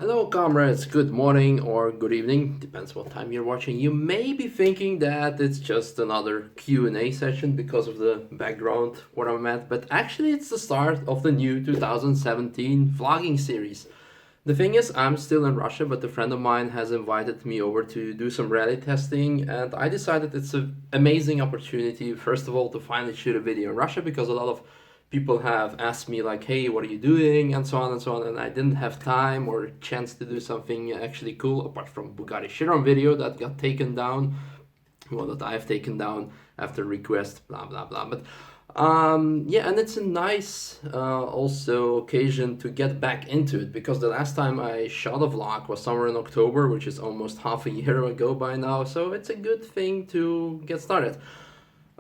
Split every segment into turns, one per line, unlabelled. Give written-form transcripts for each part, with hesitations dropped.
Hello comrades, good morning or good evening, depends what time you're watching. You may be thinking that it's just another Q&A session because of the background where I'm at, but actually it's the start of the new 2017 vlogging series. The thing is, I'm still in Russia, but a friend of mine has invited me over to do some rally testing, and I decided it's an amazing opportunity, first of all, to finally shoot a video in Russia, because a lot of people have asked me like, hey, what are you doing, and so on and so on, and I didn't have time or chance to do something actually cool, apart from Bugatti Chiron video that got taken down, well, that I've taken down after request, blah blah blah. But yeah, and it's a nice also occasion to get back into it, because the last time I shot a vlog was somewhere in October, which is almost half a year ago by now, so it's a good thing to get started.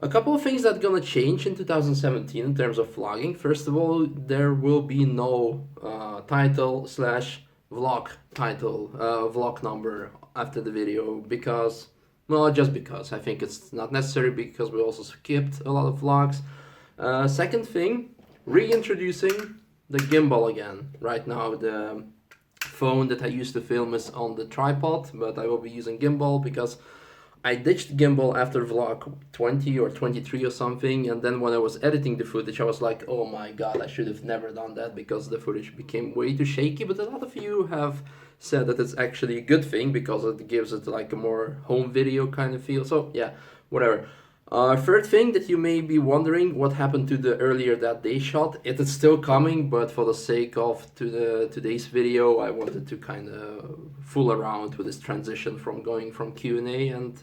A couple of things that are gonna change in 2017 in terms of vlogging. First of all, there will be no title slash vlog title, vlog number after the video, because, well, just because. I think it's not necessary, because we also skipped a lot of vlogs. Second thing, reintroducing the gimbal again. Right now the phone that I used to film is on the tripod, but I will be using gimbal because I ditched gimbal after vlog 20 or 23 or something, and then when I was editing the footage I was like, oh my god, I should have never done that because the footage became way too shaky. But a lot of you have said that it's actually a good thing because it gives it like a more home video kind of feel, so yeah, whatever. Third thing that you may be wondering, what happened to the earlier that day shot? It is still coming, but for the sake of today's video, I wanted to kind of fool around with this transition from going from Q&A and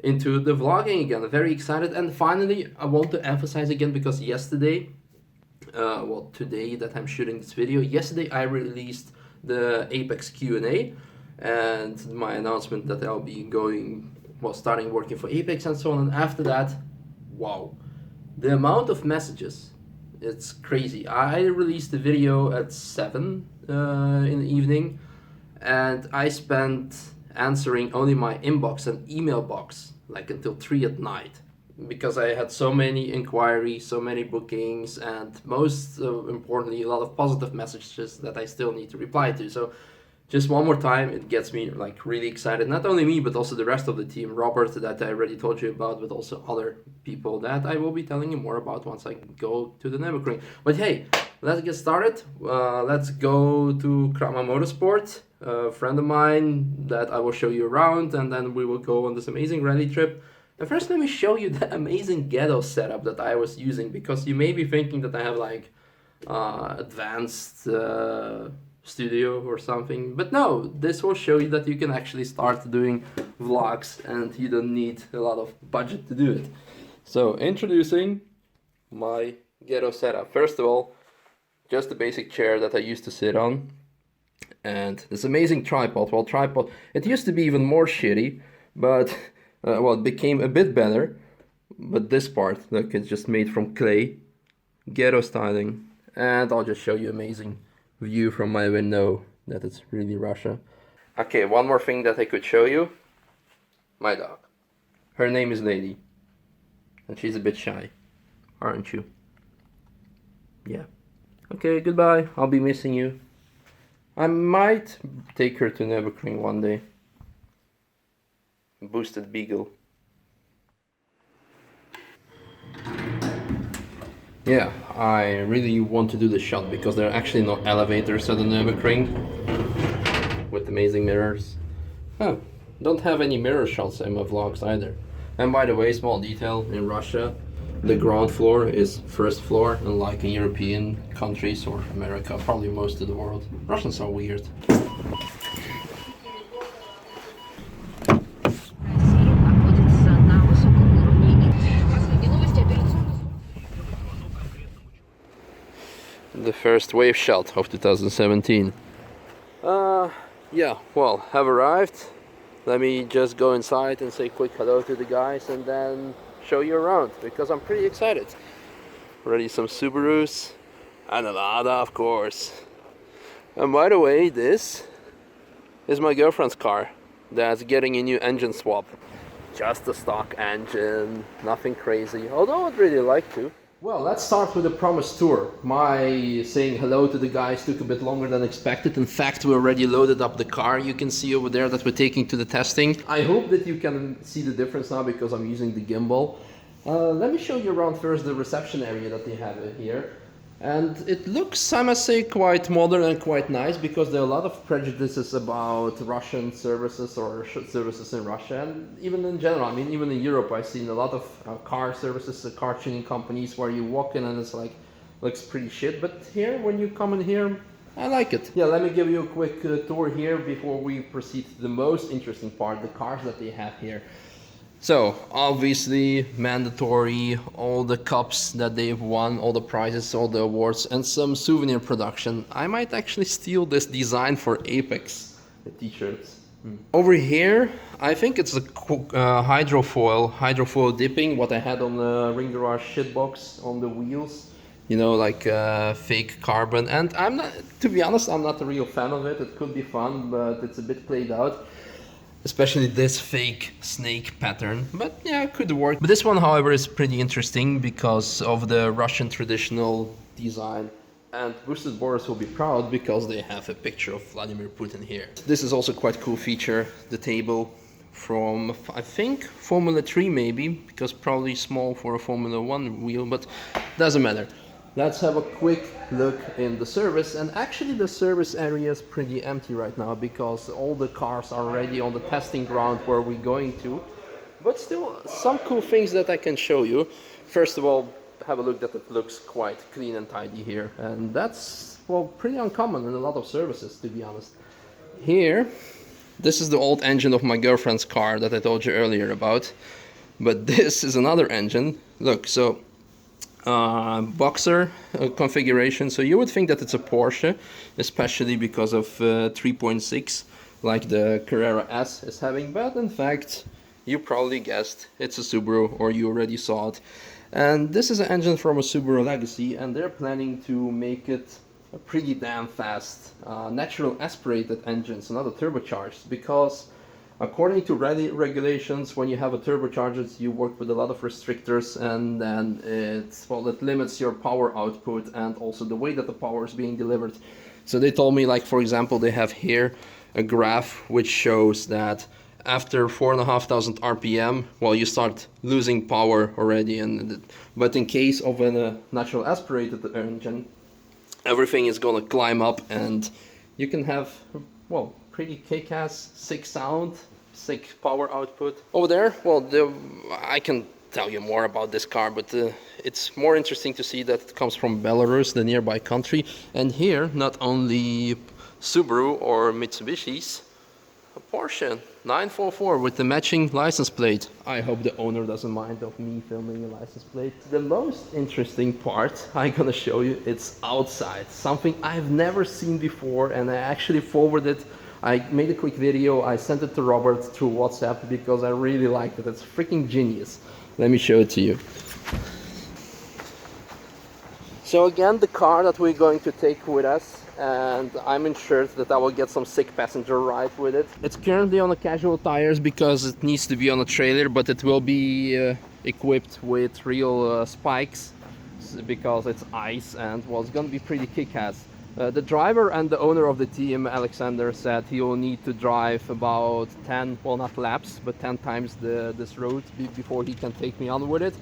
into the vlogging again. I'm very excited. And finally, I want to emphasize again, because yesterday, well, today that I'm shooting this video, yesterday I released the Apex Q&A and my announcement that I'll be going, well, starting working for Apex and so on. And after that, wow, the amount of messages, it's crazy. I released the video at 7 in the evening, and I spent answering only my inbox and email box like until 3 at night, because I had so many inquiries, so many bookings, and most importantly, a lot of positive messages that I still need to reply to. So just one more time, it gets me like really excited. Not only me, but also the rest of the team. Robert, that I already told you about, but also other people that I will be telling you more about once I go to the Nürburgring. But hey, let's get started. Let's go to Kramar Motorsport, a friend of mine that I will show you around, and then we will go on this amazing rally trip. And first, let me show you the amazing ghetto setup that I was using, because you may be thinking that I have like advanced studio or something, but no, this will show you that you can actually start doing vlogs and you don't need a lot of budget to do it. So introducing my ghetto setup. First of all, just the basic chair that I used to sit on, and this amazing tripod. Well, tripod, it used to be even more shitty, but well, it became a bit better. But this part, look, it's just made from clay, ghetto styling, and I'll just show you amazing view from my window that it's really Russia. Okay, one more thing that I could show you. My dog. Her name is Lady. And she's a bit shy. Aren't you? Yeah. Okay, goodbye. I'll be missing you. I might take her to Nürburgring one day. Boosted Beagle. Yeah, I really want to do this shot because there are actually no elevators at the Nürburgring with amazing mirrors. Oh, don't have any mirror shots in my vlogs either. And by the way, small detail, in Russia the ground floor is first floor, unlike in European countries or America, probably most of the world. Russians are weird. The first wave shot of 2017. Yeah, well, have arrived. Let me just go inside and say quick hello to the guys and then show you around, because I'm pretty excited. Already some Subarus and a Lada, of course. And by the way, this is my girlfriend's car that's getting a new engine swap. Just a stock engine, nothing crazy, although I'd really like to. Well, let's start with the promised tour. My saying hello to the guys took a bit longer than expected. In fact, we already loaded up the car. You can see over there that we're taking to the testing. I hope that you can see the difference now because I'm using the gimbal. Let me show you around first the reception area that they have here. And it looks, I must say, quite modern and quite nice because there are a lot of prejudices about Russian services or services in Russia, and even in general. I mean, even in Europe, I've seen a lot of car services, car tuning companies where you walk in and it's like, looks pretty shit. But here, when you come in here, I like it. Yeah, let me give you a quick tour here before we proceed to the most interesting part, the cars that they have here. So, obviously, mandatory, all the cups that they've won, all the prizes, all the awards, and some souvenir production. I might actually steal this design for Apex, the t-shirts. Over here, I think it's a hydrofoil dipping, what I had on the Ring Garage shitbox on the wheels. You know, like fake carbon. And I'm not, to be honest, I'm not a real fan of it. It could be fun, but it's a bit played out. Especially this fake snake pattern, but yeah, it could work. But this one, however, is pretty interesting because of the Russian traditional design. And Boosted Boris will be proud because they have a picture of Vladimir Putin here. This is also quite a cool feature, the table from, I think, Formula 3 maybe, because probably small for a Formula 1 wheel, but doesn't matter. Let's have a quick look in the service, and actually the service area is pretty empty right now because all the cars are already on the testing ground where we're going to. But still, some cool things that I can show you. First of all, have a look that it looks quite clean and tidy here, and that's, well, pretty uncommon in a lot of services, to be honest. Here, this is the old engine of my girlfriend's car that I told you earlier about, but this is another engine. Look, so Boxer configuration, so you would think that it's a Porsche, especially because of 3.6 like the Carrera S is having, but in fact you probably guessed it's a Subaru, or you already saw it. And this is an engine from a Subaru Legacy, and they're planning to make it a pretty damn fast natural aspirated engine, so not a turbocharged, because according to rally regulations, when you have a turbocharger, you work with a lot of restrictors, and then it limits your power output and also the way that the power is being delivered. So they told me, like, for example, they have here a graph which shows that after 4,500 RPM, well, you start losing power already. But in case of a natural aspirated engine, everything is gonna climb up, and you can have, well, pretty kick-ass, sick sound, sick power output. Over there, well, I can tell you more about this car, but it's more interesting to see that it comes from Belarus, the nearby country. And here, not only Subaru or Mitsubishi's, a Porsche 944 with the matching license plate. I hope the owner doesn't mind of me filming a license plate. The most interesting part I'm gonna show you, it's outside. Something I've never seen before, and I actually forwarded. I made a quick video, I sent it to Robert through WhatsApp because I really liked it. It's freaking genius. Let me show it to you. So again, the car that we're going to take with us, and I'm ensured that I will get some sick passenger ride with it. It's currently on the casual tires because it needs to be on a trailer, but it will be equipped with real spikes because it's ice, and well, it's gonna be pretty kick-ass. The driver and the owner of the team, Alexander, said he will need to drive about 10, well, not laps, but 10 times this road before he can take me on with it.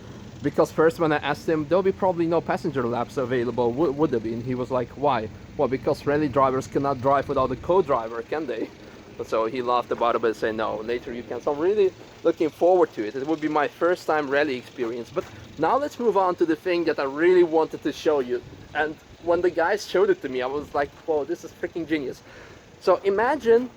Because first, when I asked him, there'll be probably no passenger laps available, would there be? And he was like, why? Well, because rally drivers cannot drive without a co-driver, can they? So he laughed about it, but said, no, later you can. So I'm really looking forward to it. It would be my first time rally experience. But now let's move on to the thing that I really wanted to show you. And when the guys showed it to me, I was like, whoa, this is freaking genius. So imagine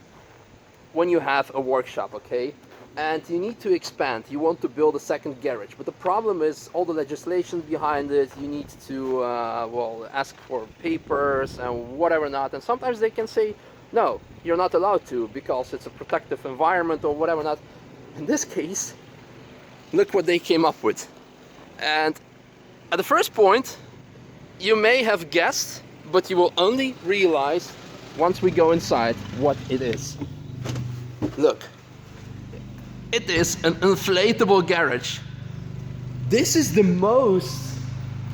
when you have a workshop, okay? And you need to expand, you want to build a second garage, but the problem is all the legislation behind it. You need to well, ask for papers and whatever not, and sometimes they can say no, you're not allowed to because it's a protective environment or whatever not. In this case, look what they came up with. And at the first point you may have guessed, but you will only realize once we go inside what it is. Look. It is an inflatable garage. This is the most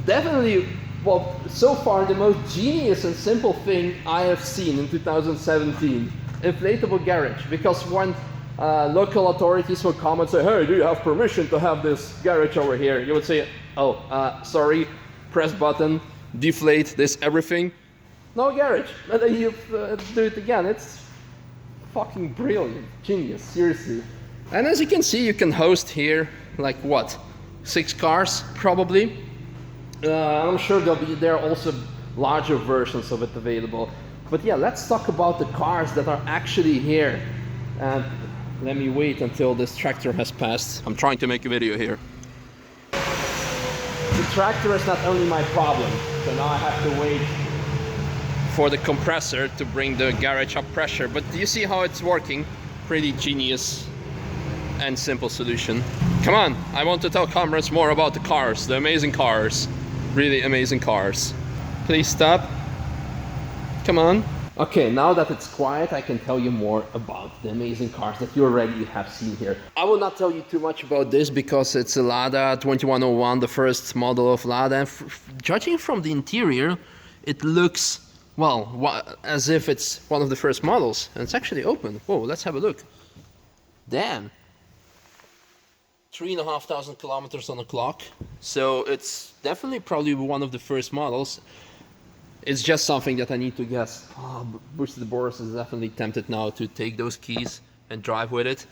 definitely, well, so far the most genius and simple thing I have seen in 2017. Inflatable garage. Because when local authorities will come and say, hey, do you have permission to have this garage over here? You would say, oh, sorry, press button, deflate this everything. No garage. And then you do it again. It's fucking brilliant. Genius, seriously. And as you can see, you can host here, like what? 6 cars, probably. I'm sure there are also larger versions of it available. But yeah, let's talk about the cars that are actually here. And let me wait until this tractor has passed. I'm trying to make a video here. The tractor is not only my problem, so now I have to wait for the compressor to bring the garage up pressure. But do you see how it's working? Pretty genius and simple solution. Come on, I want to tell cameras more about the cars, the amazing cars. Really amazing cars. Please stop. Come on. Okay, now that it's quiet, I can tell you more about the amazing cars that you already have seen here. I will not tell you too much about this because it's a Lada 2101, the first model of Lada. And judging from the interior, it looks, well, as if it's one of the first models. And it's actually open. Whoa, let's have a look. Damn. 3,500 kilometers on the clock. So it's definitely probably one of the first models. It's just something that I need to guess. Oh, Boosted Boris is definitely tempted now to take those keys and drive with it.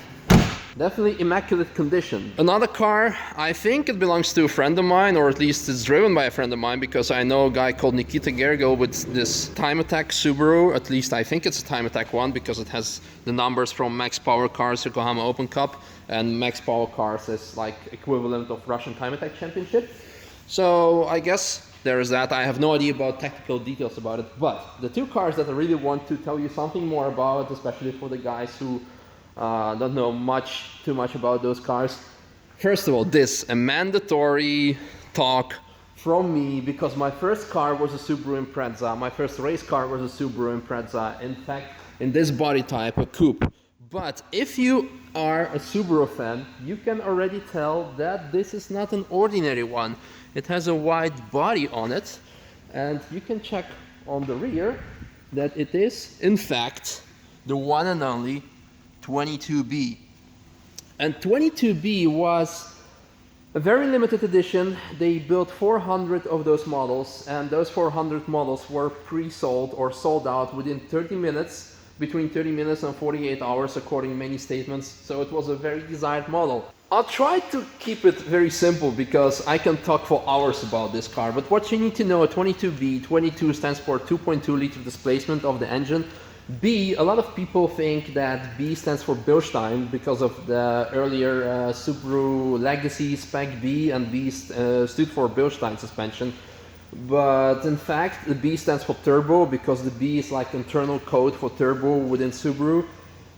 Definitely immaculate condition. Another car, I think it belongs to a friend of mine, or at least it's driven by a friend of mine, because I know a guy called Nikita Gergo with this Time Attack Subaru. At least I think it's a Time Attack one, because it has the numbers from Max Power Cars Yokohama Open Cup, and Max Power Cars is like equivalent of Russian Time Attack Championship. So I guess there is that. I have no idea about technical details about it, but the two cars that I really want to tell you something more about, especially for the guys who don't know too much about those cars. First of all, a mandatory talk from me, because my first car was a Subaru Impreza. My first race car was a Subaru Impreza. In fact, in this body type, a coupe. But if you are a Subaru fan, you can already tell that this is not an ordinary one. It has a wide body on it, and you can check on the rear that it is, in fact, the one and only 22B. And 22B was a very limited edition. They built 400 of those models, and those 400 models were pre-sold or sold out within 30 minutes, between 30 minutes and 48 hours, according to many statements. So it was a very desired model. I'll try to keep it very simple because I can talk for hours about this car. But what you need to know, a 22B, 22 stands for 2.2 liter displacement of the engine. B, a lot of people think that B stands for Bilstein because of the earlier Subaru Legacy Spec B, and B stood for Bilstein suspension. But in fact, the B stands for turbo because the B is like internal code for turbo within Subaru.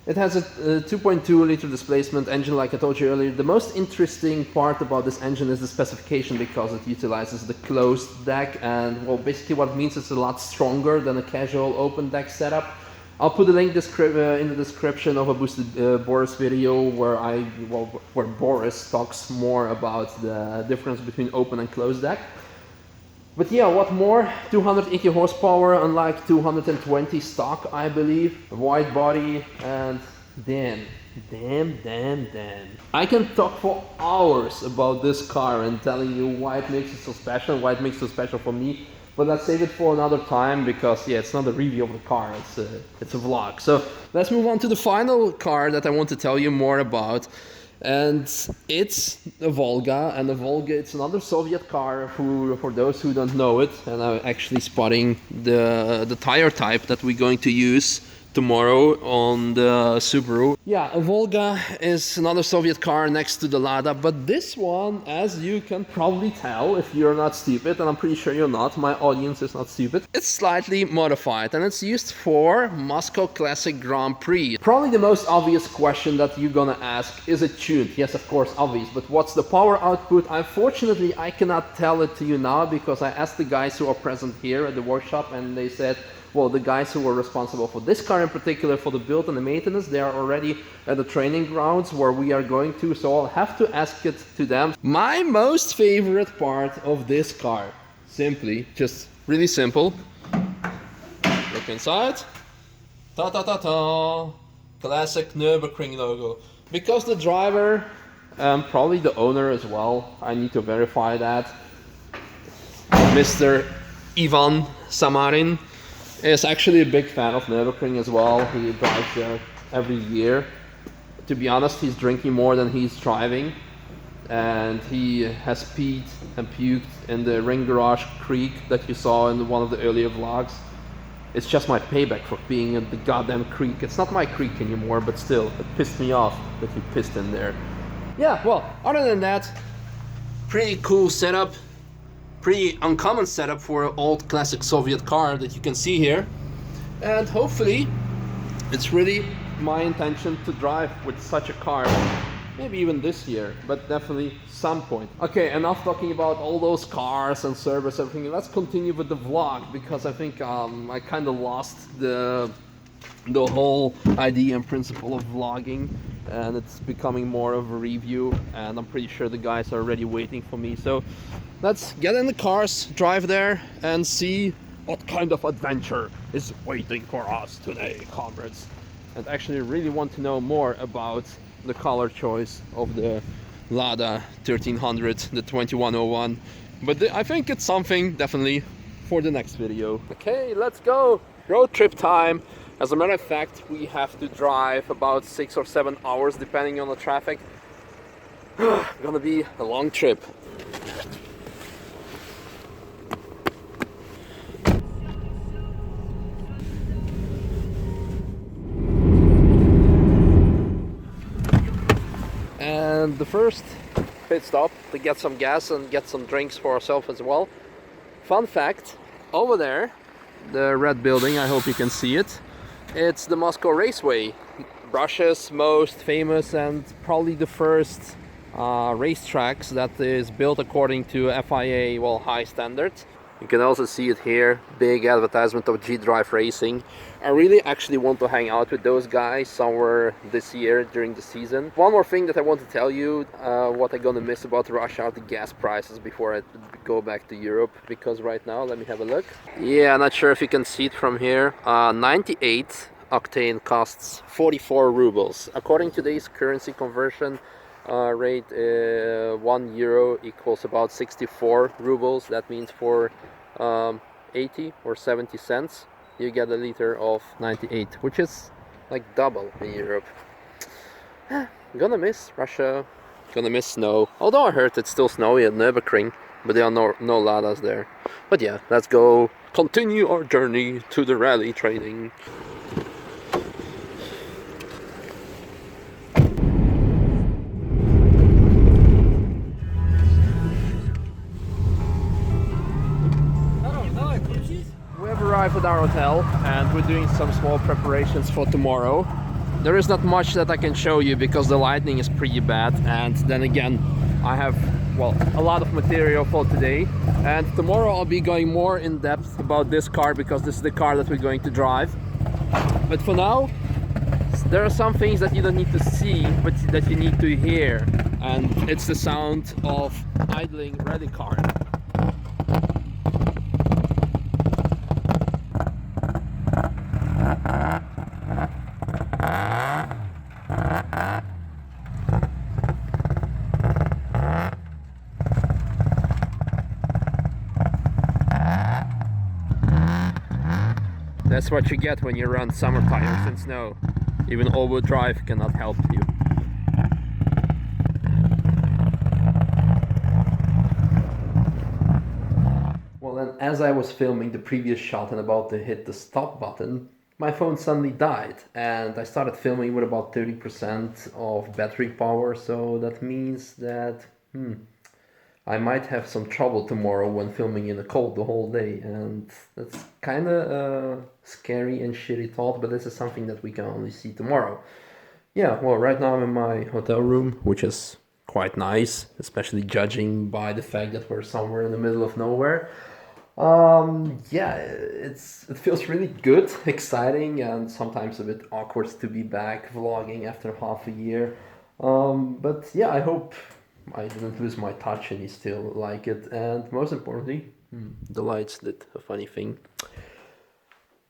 It has a 2.2 liter displacement engine, like I told you earlier. The most interesting part about this engine is the specification, because it utilizes the closed deck, and well, basically what it means is it's a lot stronger than a casual open deck setup. I'll put a link in the description of a Boosted Boris video where Boris talks more about the difference between open and closed deck. But yeah, what more? 280 horsepower, unlike 220 stock, I believe. A wide body, and damn. I can talk for hours about this car and telling you why it makes it so special, why it makes it so special for me. But let's save it for another time, because yeah, it's not a review of the car, it's a vlog. So let's move on to the final car that I want to tell you more about. And it's a Volga, and the Volga, it's another Soviet car for those who don't know it. And I'm actually spotting the tire type that we're going to use tomorrow on the Subaru. Yeah, a Volga is another Soviet car next to the Lada, but this one, as you can probably tell if you're not stupid, and I'm pretty sure you're not, my audience is not stupid, it's slightly modified, and it's used for Moscow Classic Grand Prix. Probably the most obvious question that you're gonna ask, is it tuned? Yes, of course, obvious, but what's the power output? Unfortunately, I cannot tell it to you now, because I asked the guys who are present here at the workshop, and they said, well, the guys who were responsible for this car in particular, for the build and the maintenance, they are already at the training grounds where we are going to, so I'll have to ask it to them. My most favorite part of this car simply, just really simple. Look inside. Ta ta ta ta. Classic Nürburgring logo. Because the driver, probably the owner as well, I need to verify that, Mr. Ivan Samarin is actually a big fan of Nürburgring as well. He drives there every year. To be honest, he's drinking more than he's driving, and he has peed and puked in the ring garage creek that you saw in one of the earlier vlogs. It's just my payback for being in the goddamn creek. It's not my creek anymore, but still, it pissed me off that he pissed in there. Yeah, well, other than that, pretty cool setup. Pretty uncommon setup for an old classic Soviet car that you can see here. And hopefully, it's really my intention to drive with such a car. Maybe even this year, but definitely some point. Okay, enough talking about all those cars and service, everything. Let's continue with the vlog, because I think I kind of lost the whole idea and principle of vlogging, and it's becoming more of a review, and I'm pretty sure the guys are already waiting for me. So let's get in the cars, drive there, and see what kind of adventure is waiting for us today, comrades. And actually really want to know more about the color choice of the Lada 1300, the 2101, but I think it's something definitely for the next video. Okay, let's go! Road trip time. As a matter of fact, we have to drive about 6 or 7 hours depending on the traffic. Gonna be a long trip. And the first pit stop to get some gas and get some drinks for ourselves as well. Fun fact, over there, the red building, I hope you can see it, it's the Moscow Raceway, Russia's most famous and probably the first racetracks that is built according to FIA, well, high standards. You can also see it here, big advertisement of G-Drive Racing. I really actually want to hang out with those guys somewhere this year during the season. One more thing that I want to tell you, what I'm gonna miss about Russia are the gas prices before I go back to Europe, because right now, let me have a look. Yeah, I'm not sure if you can see it from here. 98 octane costs 44 rubles. According to today's currency conversion rate, €1 equals about 64 rubles. That means for 80 or 70 cents you get a liter of 98, which is like double in Europe. Gonna miss Russia, gonna miss snow, although I heard it's still snowy at Nürburgring, but there are no Ladas there. But yeah, let's go continue our journey to the rally training. Arrived at our hotel and we're doing some small preparations for tomorrow. There is not much that I can show you because the lighting is pretty bad, and then again I have, well, a lot of material for today, and tomorrow I'll be going more in depth about this car because this is the car that we're going to drive. But for now, there are some things that you don't need to see but that you need to hear, and it's the sound of idling rally car. That's what you get when you run summer tires in snow. Even all-wheel drive cannot help you. Well, then, as I was filming the previous shot and about to hit the stop button, my phone suddenly died, and I started filming with about 30% of battery power, so that means that I might have some trouble tomorrow when filming in the cold the whole day, and that's kind of a scary and shitty thought, but this is something that we can only see tomorrow. Yeah, well, right now I'm in my hotel room, which is quite nice, especially judging by the fact that we're somewhere in the middle of nowhere. Yeah, it feels really good, exciting, and sometimes a bit awkward to be back vlogging after half a year. But yeah, I hope I didn't lose my touch and you still like it, and most importantly, The lights did a funny thing.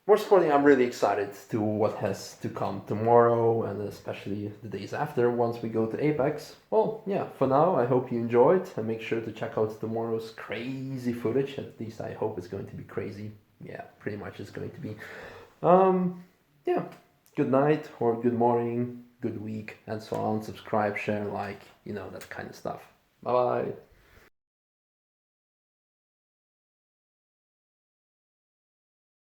More sporting, I'm really excited to what has to come tomorrow and especially the days after once we go to Apex. Well, yeah, for now, I hope you enjoyed and make sure to check out tomorrow's crazy footage. At least I hope it's going to be crazy. Yeah, pretty much it's going to be. Yeah, good night or good morning, good week, and so on. Subscribe, share, like, that kind of stuff. Bye bye.